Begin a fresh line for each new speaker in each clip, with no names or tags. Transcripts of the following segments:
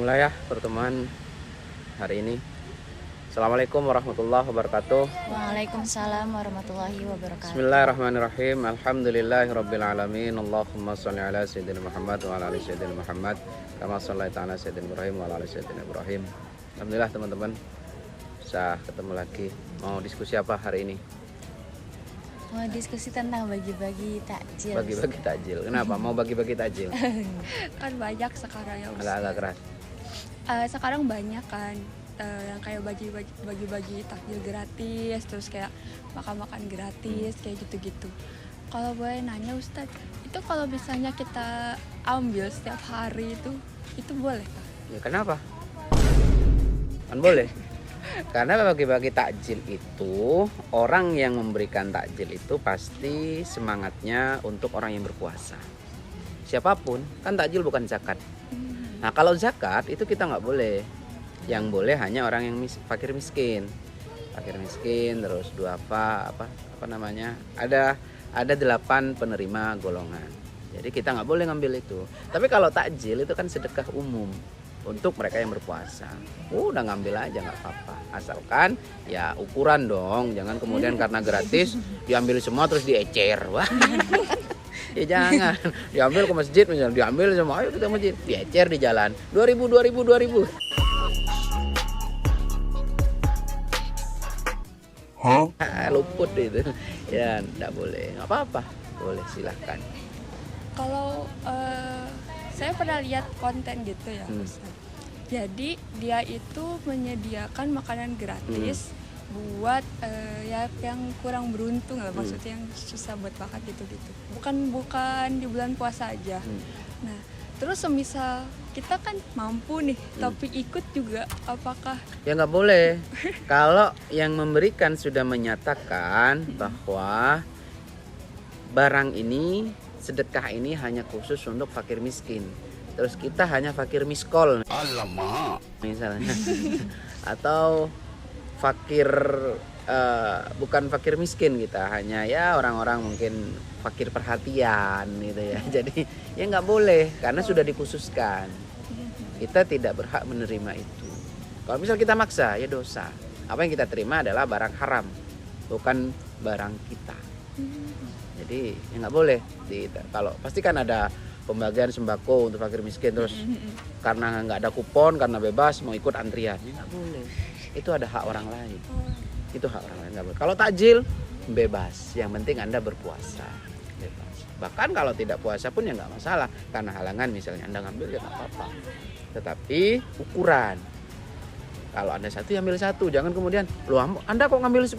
mulai ya pertemuan hari ini. Assalamualaikum warahmatullahi wabarakatuh.
Waalaikumsalam warahmatullahi wabarakatuh.
Bismillahirrahmanirrahim. Alhamdulillahirabbil alamin. Allahumma shalli ala sayyidina Muhammad wa ala ali sayyidina Muhammad kama shallaita ala sayyidina Ibrahim wa ala ali sayyidina Ibrahim. Alhamdulillah teman-teman bisa ketemu lagi. Mau diskusi apa hari ini?
Mau diskusi tentang bagi-bagi takjil.
Bagi-bagi takjil. Kenapa mau bagi-bagi takjil?
Kan banyak sekarang ya Ustaz.
Agak keras.
Sekarang banyak kan yang kayak bagi-bagi takjil gratis, terus kayak makan-makan gratis, kayak gitu-gitu. Kalau boleh nanya Ustaz, itu kalau misalnya kita ambil setiap hari itu boleh tak?
Ya kenapa? Kan boleh. Karena bagi-bagi takjil itu, orang yang memberikan takjil itu pasti semangatnya untuk orang yang berpuasa. Siapapun, kan takjil bukan zakat. Nah kalau zakat itu kita nggak boleh. Yang boleh hanya orang yang fakir miskin. Fakir miskin, terus apa namanya? Ada 8 penerima golongan. Jadi kita nggak boleh ngambil itu. Tapi kalau takjil itu kan sedekah umum untuk mereka yang berpuasa. Udah ngambil aja nggak apa-apa. Asalkan ya ukuran dong. Jangan kemudian karena gratis diambil semua terus diecer. Wah. Ya jangan. Diambil ke masjid misalnya, diambil semua, ayo kita masjid, diecer di jalan. 2000. Luput itu. Ya enggak boleh. Nggak apa-apa. Boleh silahkan.
Kalau saya pernah lihat konten gitu ya Ustaz. Jadi dia itu menyediakan makanan gratis buat ya yang kurang beruntung lah, maksudnya yang susah buat makan gitu-gitu. Bukan di bulan puasa aja. Nah, terus semisal kita kan mampu nih, tapi ikut juga, apakah?
Ya nggak boleh. Kalau yang memberikan sudah menyatakan bahwa barang ini, sedekah ini hanya khusus untuk fakir miskin. Terus kita hanya fakir miskol. Alamak. Misalnya. Atau fakir bukan fakir miskin, kita hanya ya orang-orang mungkin fakir perhatian gitu ya. Jadi ya nggak boleh karena sudah dikhususkan. Kita tidak berhak menerima itu. Kalau misal kita maksa ya dosa. Apa yang kita terima adalah barang haram, bukan barang kita. Jadi ya nggak boleh. Kalau pasti kan ada pembagian sembako untuk fakir miskin, terus karena nggak ada kupon, karena bebas mau ikut antrian, ya nggak boleh. Itu ada hak orang lain. Itu hak orang lain, nggak boleh. Kalau takjil bebas, yang penting Anda berpuasa, bebas. Bahkan kalau tidak puasa pun ya nggak masalah, karena halangan misalnya Anda ngambil ya nggak apa-apa. Tetapi ukuran. Kalau Anda satu ya ambil satu, jangan kemudian loh Anda kok ngambil 10?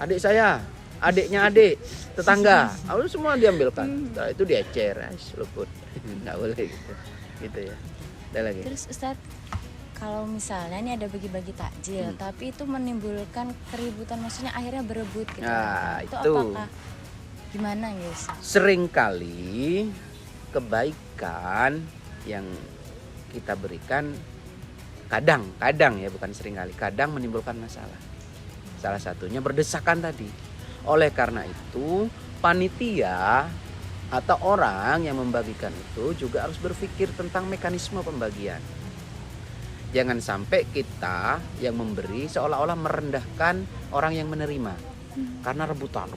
Adik saya, adiknya adik, tetangga, lalu semua diambilkan. Setelah itu diecer, luput. Nggak boleh gitu ya. Ada lagi.
Terus Ustadz, kalau misalnya ini ada bagi-bagi takjil, tapi itu menimbulkan keributan, maksudnya akhirnya berebut gitu.
Nah,
itu
itu
apakah gimana ya Ustadz?
Seringkali kebaikan yang kita berikan kadang ya, bukan seringkali, kadang menimbulkan masalah. Salah satunya berdesakan tadi. Oleh karena itu, panitia atau orang yang membagikan itu juga harus berpikir tentang mekanisme pembagian. Jangan sampai kita yang memberi seolah-olah merendahkan orang yang menerima. Karena rebutan.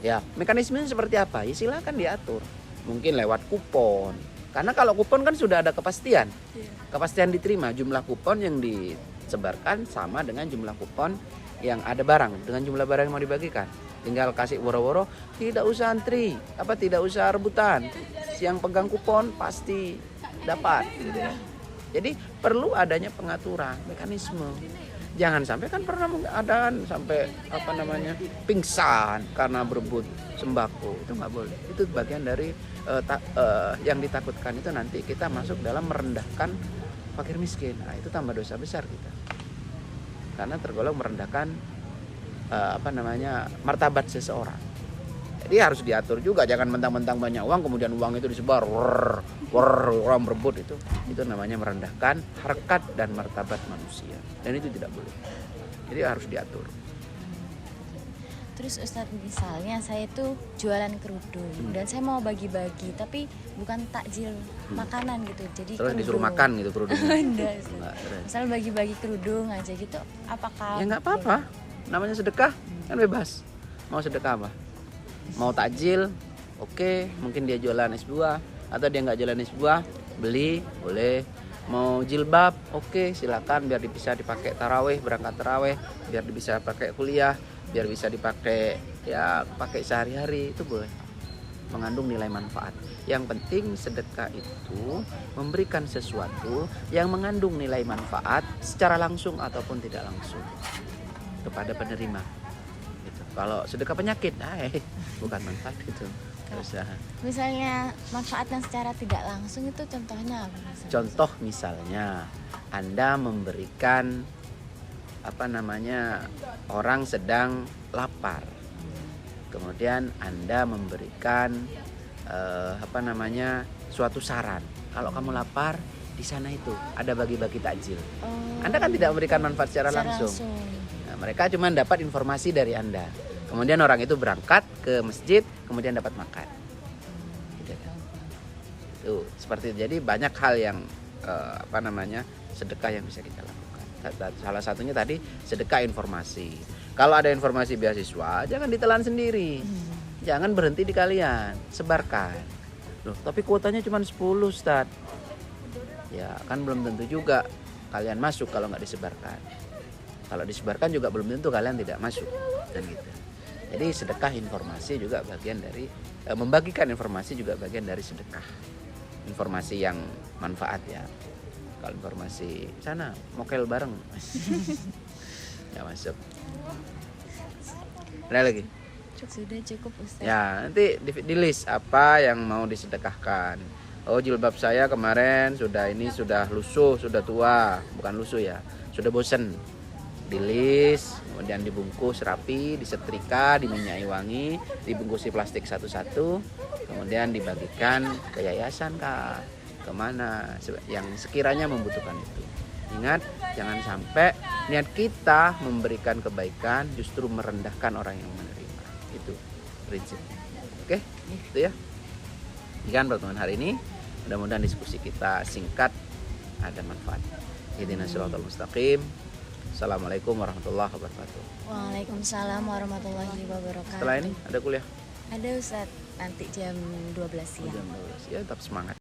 Ya, mekanismenya seperti apa? Ya silakan diatur. Mungkin lewat kupon. Karena kalau kupon kan sudah ada kepastian. Kepastian diterima, jumlah kupon yang disebarkan sama dengan jumlah kupon yang ada barang, dengan jumlah barang yang mau dibagikan. Tinggal kasih woro-woro, tidak usah antri, tidak usah rebutan. Yang pegang kupon pasti dapat gitu ya. Jadi perlu adanya pengaturan, mekanisme. Jangan sampai kan pernah ada sampai pingsan karena berebut sembako, itu nggak boleh. Itu bagian dari yang ditakutkan itu nanti kita masuk dalam merendahkan fakir miskin. Nah, itu tambah dosa besar kita. Karena tergolong merendahkan martabat seseorang. Jadi harus diatur juga, jangan mentang-mentang banyak uang kemudian uang itu disebar orang berebut, itu namanya merendahkan harkat dan martabat manusia, dan itu tidak boleh. Jadi harus diatur.
Terus Ustadz, misalnya saya itu jualan kerudung dan saya mau bagi-bagi, tapi bukan takjil makanan gitu, jadi
Terus disuruh
kerudung.
makan gitu kerudungnya.
Enggak, Ustadz.
Enggak, terus.
Misal bagi-bagi kerudung aja gitu, apakah
Ya nggak apa-apa, namanya sedekah kan bebas. Mau sedekah apa? Mau takjil, oke, mungkin dia jualan es buah atau dia nggak jualan es buah, beli boleh. Mau jilbab, oke, silakan, biar bisa dipakai taraweh, berangkat taraweh, biar bisa pakai kuliah, biar bisa dipakai ya pakai sehari-hari, itu boleh, mengandung nilai manfaat. Yang penting sedekah itu memberikan sesuatu yang mengandung nilai manfaat secara langsung ataupun tidak langsung kepada penerima gitu. Kalau sedekah penyakit, bukan manfaat itu. Terus,
misalnya manfaat yang secara tidak langsung itu contohnya apa? Misalnya?
contoh misalnya Anda memberikan orang sedang lapar, kemudian Anda memberikan suatu saran, kalau kamu lapar di sana itu ada bagi-bagi takjil. Anda kan tidak memberikan manfaat secara langsung. Nah, mereka cuma dapat informasi dari Anda. Kemudian orang itu berangkat ke masjid, kemudian dapat makan. Gitu kan. Tuh, seperti itu. Jadi banyak hal yang sedekah yang bisa kita lakukan. Salah satunya tadi sedekah informasi. Kalau ada informasi beasiswa, jangan ditelan sendiri. Jangan berhenti di kalian, sebarkan. Loh, tapi kuotanya cuma 10, Ustaz. Ya, kan belum tentu juga kalian masuk kalau nggak disebarkan. Kalau disebarkan juga belum tentu kalian tidak masuk, dan gitu. Jadi sedekah informasi juga bagian dari membagikan informasi juga bagian dari sedekah. Informasi yang manfaat ya. Kalau informasi sana mokel bareng, nggak masuk. Ada lagi?
Sudah cukup, Ustaz.
Ya, nanti di list apa yang mau disedekahkan. Oh, jilbab saya kemarin sudah lusuh, sudah tua, bukan lusuh ya, sudah bosen. Di list, kemudian dibungkus rapi, disetrika, diminyai wangi, dibungkus di plastik satu-satu, kemudian dibagikan ke yayasan kah, kemana yang sekiranya membutuhkan itu. Ingat, jangan sampai niat kita memberikan kebaikan justru merendahkan orang yang menerima. Itu prinsipnya. Oke, itu ya. Sekian pertemuan hari ini. Mudah-mudahan diskusi kita singkat, ada manfaat. Ihdinas siratal mustaqim. Assalamualaikum warahmatullahi wabarakatuh.
Waalaikumsalam warahmatullahi wabarakatuh.
Setelah ini ada kuliah
Ada, Ustadz, nanti jam 12 siang.
jam 12. Ya, tetap semangat.